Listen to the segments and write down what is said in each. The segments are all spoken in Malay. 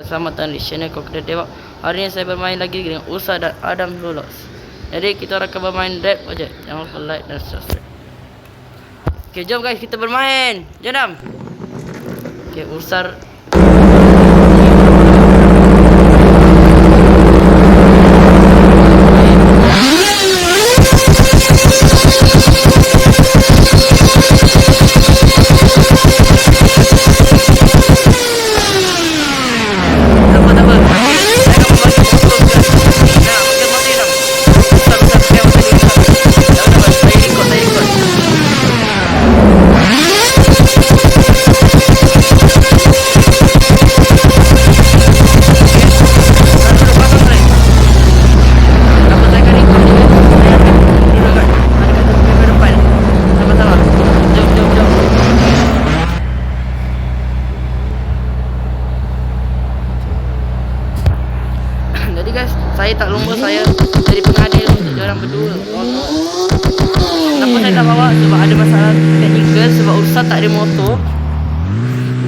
Selamat datang di channel Crocodile Dewak. Hari ini saya bermain lagi dengan Usa dan Adam Lolos. Jadi kita akan bermain Dead Project. Jangan lupa like dan subscribe. Okay, jom guys, kita bermain. Jom Adam. Okay, Usar. Jadi guys, saya tak lumba saya jadi pengadil untuk diorang berdua. Kenapa saya tak bawa? Sebab ada masalah teknikal. Sebab Ursa tak ada motor.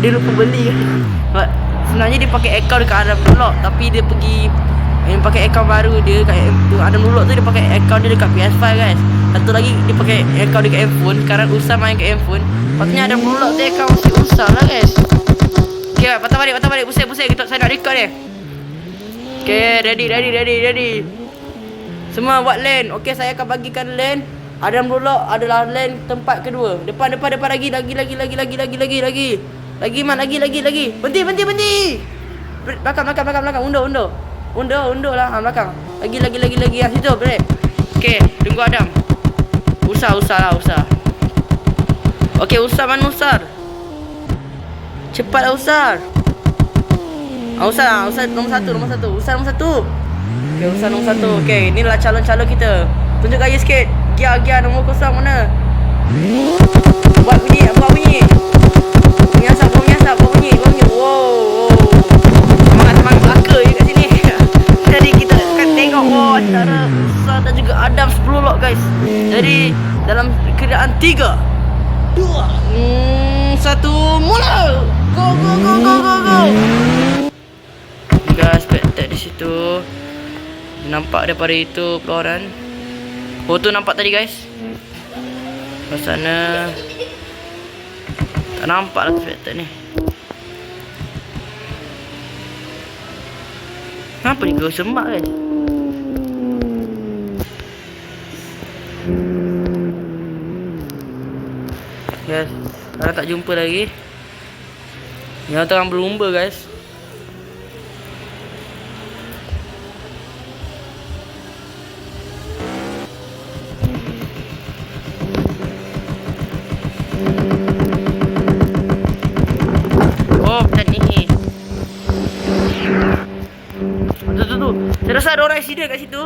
Dia lupa beli. Sebab sebenarnya dia pakai akaun dekat Adam Dulok, tapi dia pergi pakai akaun baru dia kat Adam Dulok tu. Dia pakai akaun dia dekat PS5 guys. Satu lagi dia pakai akaun dekat handphone. Sekarang Ursa main kat handphone. Patutnya Adam Dulok tu akaun masih Ursa lah guys. Okay, patah balik. Pusing. Saya nak record dia. Okay, ready. Semua buat lane. Okay, saya akan bagikan lane. Adam Dulok adalah lane tempat kedua. Depan lagi. Lagi man, lagi. Berhenti. Belakang. Undur lah belakang. Lagi. Situ, break. Okay, tunggu Adam. Usah. Okay, Usar mana Usar? Cepatlah Usar. Usar nombor satu. Usar nombor satu. Okay, Usar nombor satu. Okay, inilah calon-calon kita. Tunjuk gaya sikit. Gia nombor kosong mana? Buat bunyi. Menyiasat. Wow. Semangat belaka je kat sini. Jadi kita akan tengok antara Usar dan juga Adam 10 lot guys. Jadi dalam keadaan 3 2 1 mula. Go. Guys, spectate di situ. Nampak daripada itu peluaran. Oh tu nampak tadi guys. Di sana tak nampak lah spectate ni. Kenapa ni kau semak guys? Guys, kalau tak jumpa lagi. Yang tengah berlumba guys. Saya rasa ada orang accident kat situ.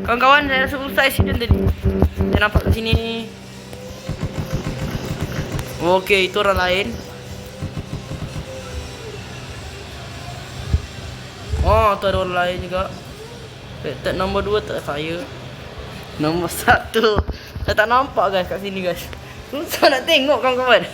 Kawan-kawan, saya rasa Usar accident tadi. Saya nampak kat sini. Okey, itu orang lain. Oh, tu ada orang lain juga. Tak nombor 2 tak saya. Nombor 1 saya tak nampak guys kat sini guys. Susah nak tengok kawan-kawan.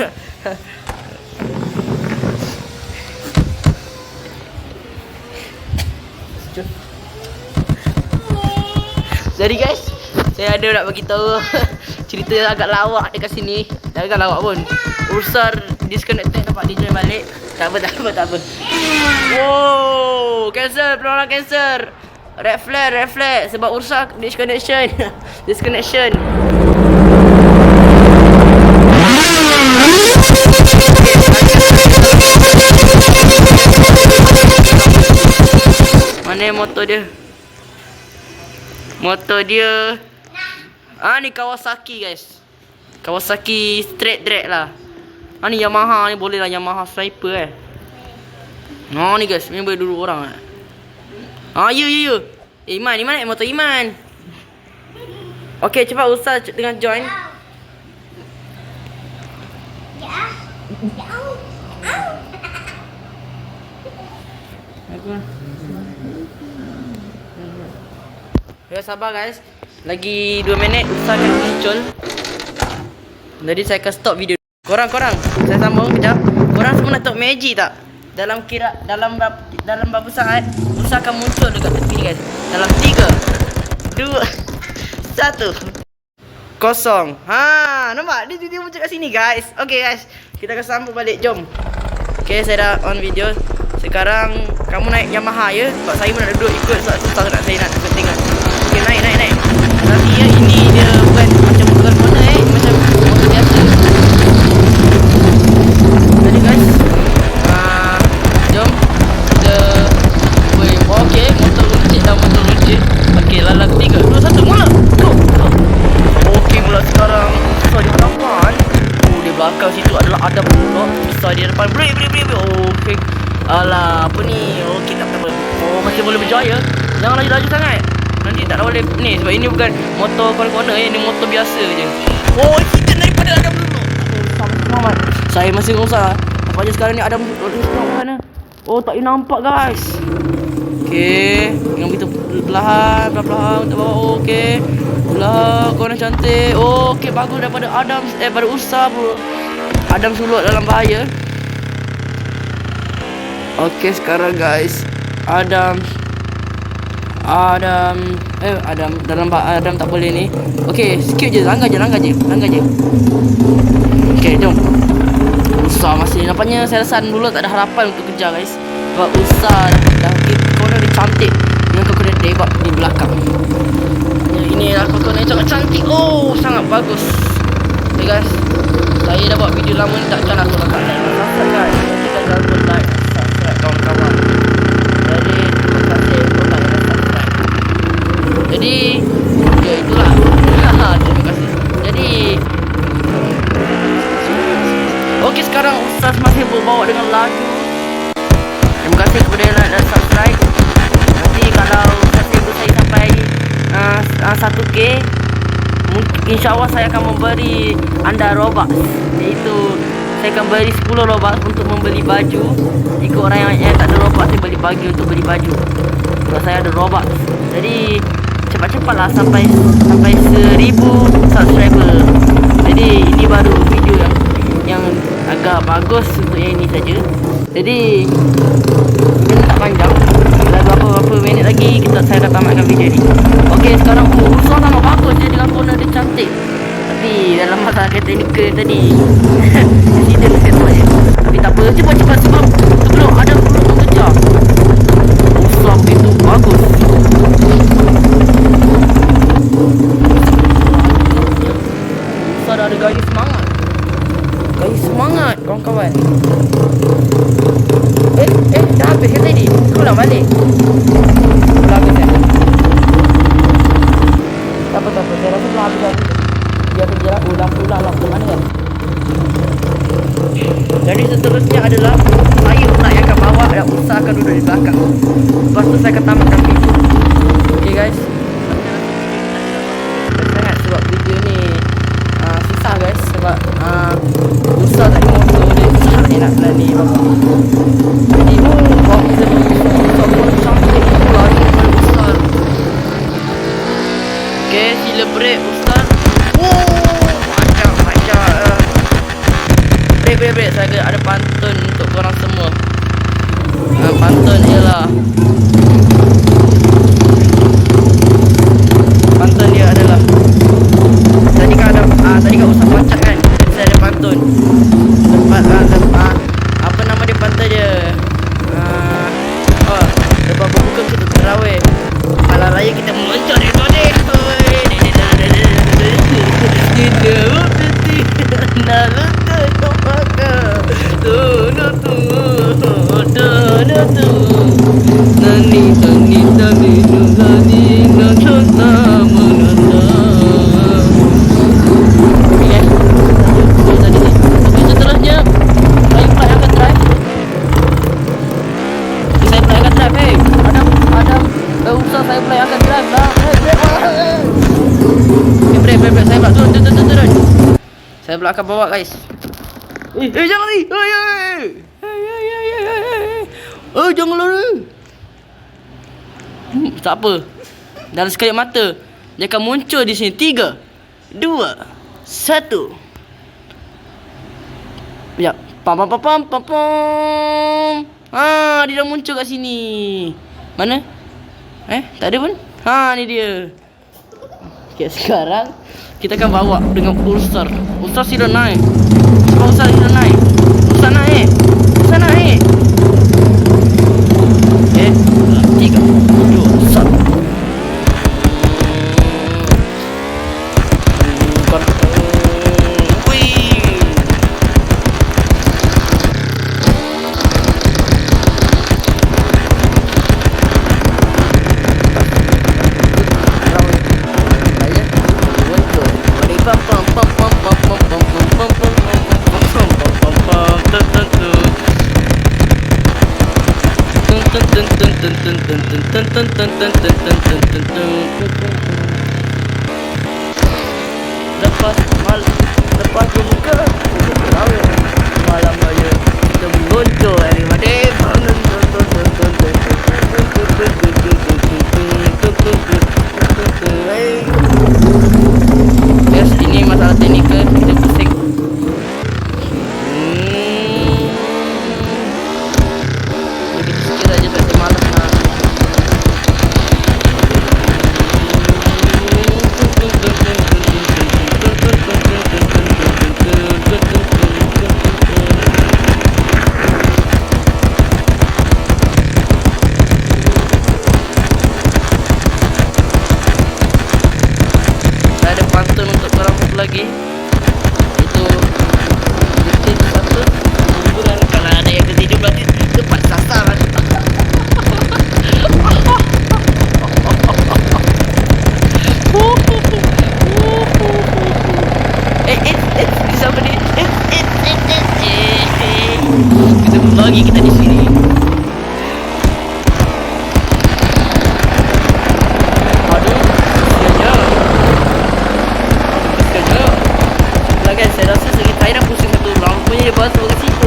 Jadi guys, saya ada nak bagi tahu cerita agak lawak dekat sini. Agak lawak pun. Usar disconnected, nampak dia join balik. Tak apa. Wow, cancel, peluang cancel. Red flag sebab Usar disconnection. Mana motor dia? Ni Kawasaki guys. Kawasaki straight drag lah. Ni Yamaha ni, boleh lah Yamaha Sniper ni guys, ni boleh duduk orang ya. Iman, ni mana motor Iman? Okay, cepat Usar dengan join. Ya, sabar guys. Lagi 2 minit Usar akan muncul. Jadi saya akan stop video. Korang, saya sambung kejap. Korang semua nak tengok magic tak? dalam berapa saat Ursa akan muncul dekat tepi ni guys. Dalam 3 2 1 kosong. Nampak? Dia muncul kat sini guys. Okay guys, kita akan sambung balik, jom. Okay, saya dah on video. Sekarang kamu naik Yamaha ya. Sebab saya pun nak duduk ikut. Sebab susah nak saya nak tengok. Okay, naik. Tapi ya, ini dia bukan macam motor corner macam motor biasa. Jadi guys, jom kita okay, motor runcit. Okay, lalang 3 2 1 mula. Go. Okay, mula sekarang. So di hadapan, di belakang situ adalah ada pula. Besar di depan. Break. Okay. Alah, apa ni? Okay, tak apa. Masih boleh berjaya. Jangan laju-laju sangat. Nanti tak boleh ni. Sebab ini bukan motor corner. Ini motor biasa je. Kita daripada Adam dulu. Selamat. Saya masih usah. Nampaknya sekarang ni Adam duduk mana? Tak nampak guys. Okay, yang kita perlahan untuk bawah. Okay, belah korang cantik. Okay, bagus daripada Adam. Daripada Ursa bro. Adam sulut dalam bahaya. Okay, sekarang guys, Adam tak boleh ni. Okay, skip je, langgar je. Okay, jom. Ursa masih nampaknya saya rasa dulu tak ada harapan untuk kejar guys. Sebab Ursa dah corner dia cantik dengan coconut debak di belakang. Inilah coconut yang sangat cantik. Sangat bagus. Okay guys, saya dah buat video lama ni, takkan aku nak like dan subscribe guys. Kita jangan lupa like dan subscribe kawan-kawan. Jadi terima kasih untuk like dan subscribe. Jadi ya itulah. Terima kasih. Jadi okay, sekarang Ustaz masih berbawa dengan lagu. Terima kasih kepada yang like dan subscribe. Nanti kalau subscriber saya sampai 1k, InsyaAllah saya akan memberi anda Robux. Iaitu saya akan beri 10 Robux untuk membeli baju. Jika orang yang tak ada Robux, saya beli bagi untuk beli baju. Sebab saya ada Robux. Jadi cepat-cepatlah sampai 1000 subscriber. Jadi ini baru video yang agak bagus untuk yang ini saja. Jadi video tak panjang. Dah berapa minit lagi saya akan tamatkan video ni. Okey, sekarang Ursa sama bagus dia dengan corner dia cantik. Tapi dalam masalah teknikal tadi dia settle je. Tapi tak apa, cepat sebelum ada mengejar. Ursa begitu bagus. Ursa dah ada gaya semangat kawan-kawan. Dah habis ke tadi? Ulang balik. Ulang habis kan? Tak apa. Saya rasa ulang habis lagi. Biar berjalan ulang ke mana kan? Jadi seterusnya adalah saya pula yang akan bawa dan Ursa akan duduk di belakang. Lepas tu saya akan tamatkan video. Okay guys, sangat sebab video ni susah guys. Sebab Ursa tak ada motor dia, susah nak berani bawa. Jadi bawa kita ni Ursa pun cantik pula daripada Ursa. Okay, sila break Ursa. Macam break. Saya ada pantun untuk korang semua. Pantun ialah, pantun dia adalah, tadi kan Ursa pacat kan, saya ada pantun. Apa nama dia pantun dia? Lepas berbuka kita terawih, malam raya kita meluncur dari tadi. Saya pula yang akan drive lah. Break. Saya pula turun. Saya pula akan bawa guys. Jangan ni. Jangan lari. Tak apa. Dalam sekejap mata dia akan muncul di sini. 3 2 1. Sekejap. Pam. Dia dah muncul kat sini. Mana? Tak ada pun. Ni dia. Okay, sekarang kita akan bawa dengan Ulsar. Ulsar sila naik. Ulsar sila naik. Ulsar naik. Ulsar naik. 3, 2, 1. Lepas buka malam raya kita meluncur everybody. Yes, ini masalah teknikal, kita pusing. Begitu sikit aja tak malas nak. Lagi itu bukti satu hiburan. Kalau ada yang ketidur berarti tepat sasaran. Siapa ni? Kita lagi kita di sini. Saya rasa sakit saya dah pusing betul. Lampunya dia basuh ke situ.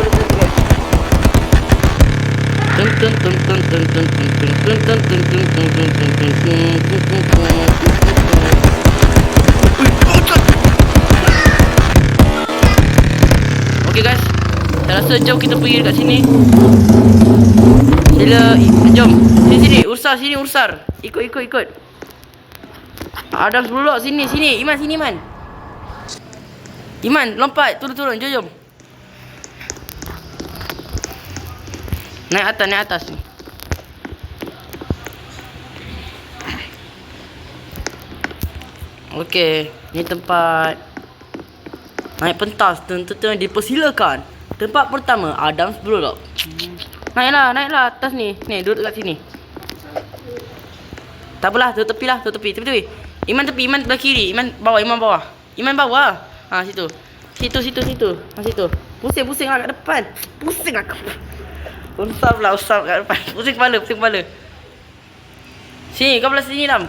Okay guys, saya rasa jom kita pergi dekat sini. Sila, jom. Sini, Ursar, sini Ursar. Ikut. Adam sebelum sini. Iman, sini Iman. Iman, lompat, turun, jom. Naik atas ni. Okey, ni tempat naik pentas, dipersilakan. Tempat pertama, Adam's Block. Naiklah atas ni. Ni, duduk dekat sini. Tak apalah, tepi. Iman tepi, Iman belah kiri. Iman bawah. Iman bawah. Situ. Situ. Pusing lah kat depan. Usap kat depan. Pusing kepala. Sini, kau belah sini Lam.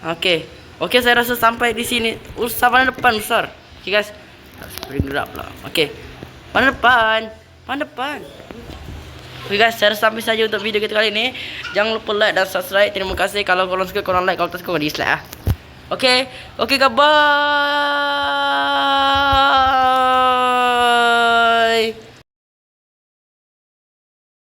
Okey, saya rasa sampai di sini. Usap mana depan besar. Okay guys. Spring grab lah. Okey. Mana depan. Okay guys, saya rasa sampai saja untuk video kita kali ni. Jangan lupa like dan subscribe. Terima kasih. Kalau korang suka, korang like. Kalau tak suka, korang dislike lah. Okay, bye.